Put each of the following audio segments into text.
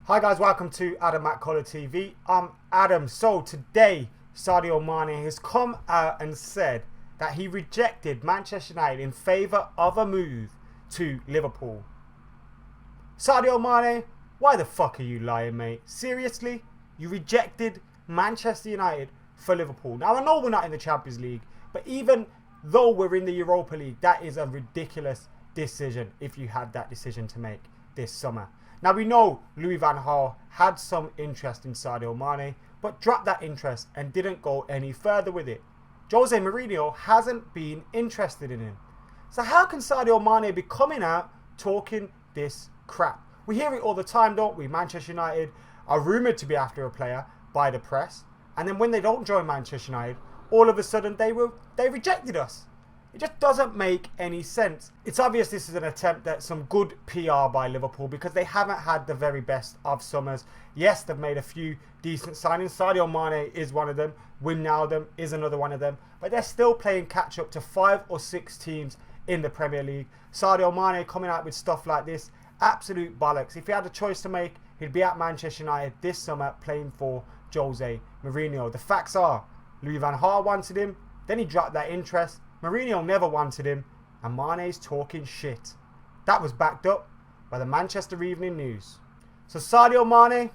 Hi guys, welcome to Adam McKola TV. I'm Adam. So today, Sadio Mane has come out and said that he rejected Manchester United in favour of a move to Liverpool. Sadio Mane, why the fuck are you lying, mate? Seriously? You rejected Manchester United for Liverpool. Now I know we're not in the Champions League, but even though we're in the Europa League, that is a ridiculous decision if you had that decision to make this summer. Now we know Louis van Gaal had some interest in Sadio Mane, but dropped that interest and didn't go any further with it. Jose Mourinho hasn't been interested in him. So how can Sadio Mane be coming out talking this crap? We hear it all the time, don't we? Manchester United are rumoured to be after a player by the press, and then when they don't join Manchester United, all of a sudden they rejected us. It just doesn't make any sense. It's obvious this is an attempt at some good PR by Liverpool because they haven't had the very best of summers. Yes, they've made a few decent signings. Sadio Mane is one of them. Wijnaldum is another one of them. But they're still playing catch up to 5 or 6 teams in the Premier League. Sadio Mane coming out with stuff like this, absolute bollocks. If he had a choice to make, he'd be at Manchester United this summer playing for Jose Mourinho. The facts are, Louis van Gaal wanted him, then he dropped that interest. Mourinho never wanted him, and Mane's talking shit. That was backed up by the Manchester Evening News. So Sadio Mane,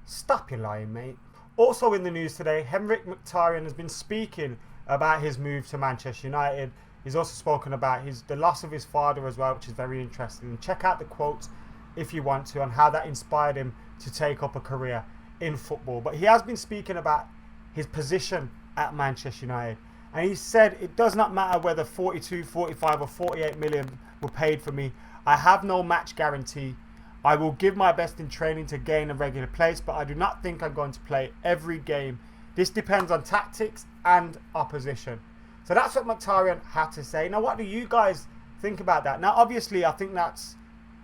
stop your lying, mate. Also in the news today, Mkhitaryan has been speaking about his move to Manchester United. He's also spoken about the loss of his father as well, which is very interesting. Check out the quotes if you want to on how that inspired him to take up a career in football. But he has been speaking about his position at Manchester United. And he said, it does not matter whether 42, 45 or 48 million were paid for me. I have no match guarantee. I will give my best in training to gain a regular place, but I do not think I'm going to play every game. This depends on tactics and opposition. So that's what Mkhitaryan had to say. Now, what do you guys think about that? Now, obviously, I think that's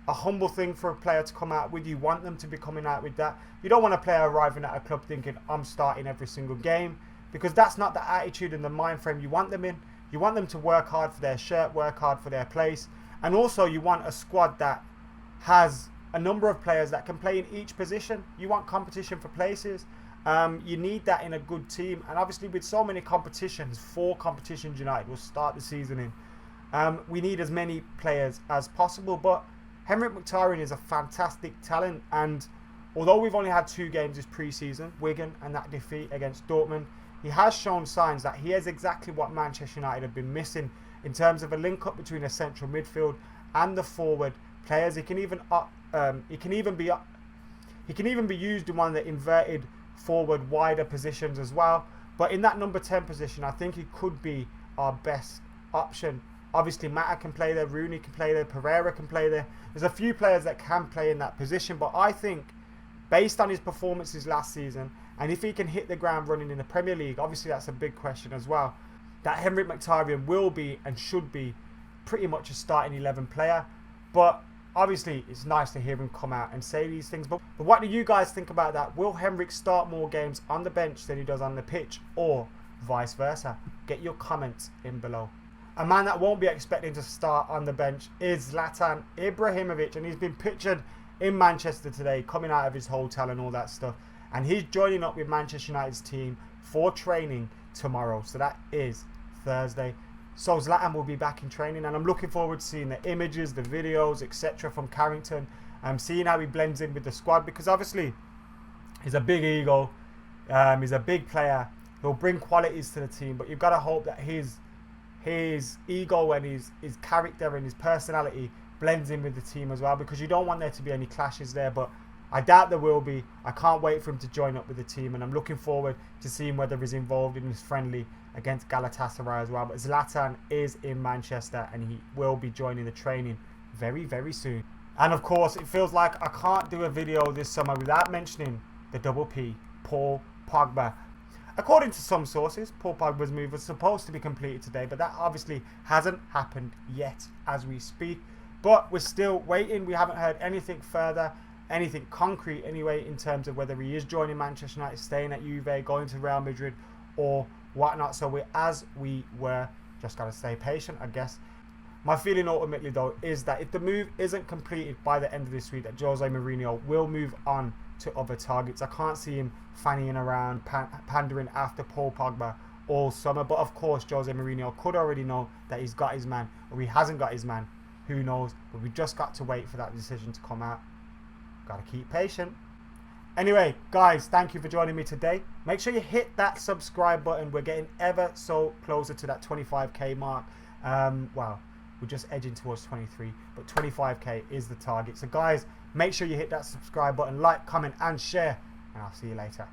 a humble thing for a player to come out with. You want them to be coming out with that. You don't want a player arriving at a club thinking, I'm starting every single game. Because that's not the attitude and the mind frame you want them in. You want them to work hard for their shirt, work hard for their place. And also you want a squad that has a number of players that can play in each position. You want competition for places. You need that in a good team. And obviously with so many competitions, 4 competitions United will start the season in. We need as many players as possible. But Mkhitaryan is a fantastic talent. And although we've only had 2 games this pre-season, Wigan and that defeat against Dortmund, he has shown signs that he is exactly what Manchester United have been missing in terms of a link-up between a central midfield and the forward players. He can even be used in one of the inverted forward wider positions as well. But in that number 10 position, I think he could be our best option. Obviously, Mata can play there, Rooney can play there, Pereira can play there. There's a few players that can play in that position, but I think based on his performances last season, and if he can hit the ground running in the Premier League, obviously that's a big question as well, that Mkhitaryan will be and should be pretty much a starting 11 player. But obviously it's nice to hear him come out and say these things. But what do you guys think about that? Will Henrik start more games on the bench than he does on the pitch, or vice versa? Get your comments in below. A man that won't be expecting to start on the bench is Zlatan Ibrahimovic, and he's been pictured in Manchester today, coming out of his hotel and all that stuff. And he's joining up with Manchester United's team for training tomorrow. So that is Thursday. So Zlatan will be back in training, and I'm looking forward to seeing the images, the videos, etc. from Carrington. I'm seeing how he blends in with the squad, because obviously he's a big ego. He's a big player. He'll bring qualities to the team, but you've got to hope that his ego and his character and his personality blends in with the team as well, because you don't want there to be any clashes there. But I doubt there will be. I can't wait for him to join up with the team, and I'm looking forward to seeing whether he's involved in this friendly against Galatasaray as well. But Zlatan is in Manchester, and he will be joining the training very, very soon. And of course, it feels like I can't do a video this summer without mentioning the double P, Paul Pogba. According to some sources, Paul Pogba's move was supposed to be completed today, but that obviously hasn't happened yet as we speak. But we're still waiting. We haven't heard anything further, anything concrete anyway, in terms of whether he is joining Manchester United, staying at Juve, going to Real Madrid or whatnot. So as we were, just got to stay patient, I guess. My feeling ultimately though is that if the move isn't completed by the end of this week, that Jose Mourinho will move on to other targets. I can't see him fannying around, pandering after Paul Pogba all summer. But of course, Jose Mourinho could already know that he's got his man, or he hasn't got his man. Who knows? But we just got to wait for that decision to come out. Gotta keep patient. Anyway, guys, thank you for joining me today. Make sure you hit that subscribe button. We're getting ever so closer to that 25k mark. Well, we're just edging towards 23, but 25k is the target. So guys, make sure you hit that subscribe button, like, comment and share, and I'll see you later.